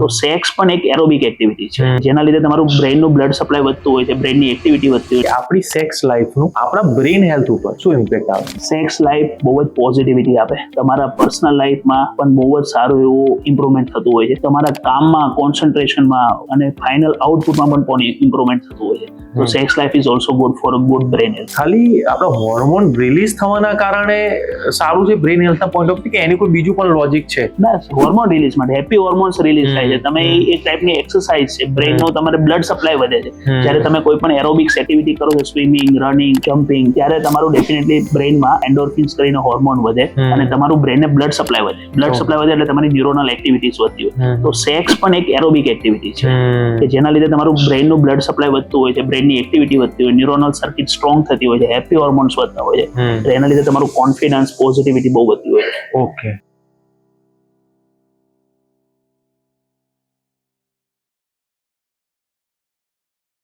તો સેક્સ પણ એક એરોબિક એક્ટિવિટી છે, જેના લીધે તમારું બ્રેઇનનું બ્લડ સપ્લાય વધતું હોય છે, બ્રેઇનની એક્ટિવિટી વધતી હોય છે. આપણી સેક્સ લાઈફનું આપણા બ્રેઇન હેલ્થ ઉપર શું ઇમ્પેક્ટ આવે? સેક્સ લાઈફ બહુ જ પોઝિટિવિટી આપે. તમારા પર્સનલ લાઈફમાં પણ બહુ જ સારું એવું ઇમ્પ્રુવમેન્ટ થતું હોય છે. તમારા કામમાં, કોન્સન્ટ્રેશનમાં અને ફાઇનલ આઉટપુટમાં પણ ઇમ્પ્રુવમેન્ટ થતું હોય છે. તો sex life is also good for a good brain health. ખાલી આપણા હોર્મોન રિલીઝ થવાના કારણે સારું છે બ્રેઇન હેલ્થના પોઈન્ટ ઓફ કે એની કોઈ બીજું પણ લોજિક છે? બસ હોર્મોન રિલીઝ માટે હેપી હોર્મોન્સ રિલીઝ થાય છે. તમે એક ટાઈપની એક્સરસાઇઝ છે, બ્રેઇનનો તમારે બ્લડ સપ્લાય વધે છે. જ્યારે તમે કોઈ પણ એરોબિક્સ એક્ટિવિટી કરો છો, સ્વિમિંગ, રનિંગ, જમ્પિંગ, ત્યારે તમારું ડેફિનેટલી બ્રેઇનમાં એન્ડોર્ફિન્સ કરીને હોર્મોન વધે અને તમારું બ્રેઇનને બ્લડ સપ્લાય વધે. બ્લડ સપ્લાય વધે એટલે તમારી ન્યુરોનલ એક્ટિવિટીઝ વધતી હોય. તો સેક્સ પણ એક એરોબિક એક્ટિવિટી છે કે જેના લીધે તમારું બ્રેઇનનું બ્લડ સપ્લાય વધતું હોય છે, બ્રેઇનની એક્ટિવિટી વધતી હોય, ન્યુરોનલ સર્કિટ સ્ટ્રોંગ થતી હોય છે, હેપી હોર્મોન્સ વધતા હોય છે. એના લીધે તમારું કોન્ફિડન્સ, પોઝિટિવિટી બહુ વધતી હોય છે. ઓકે.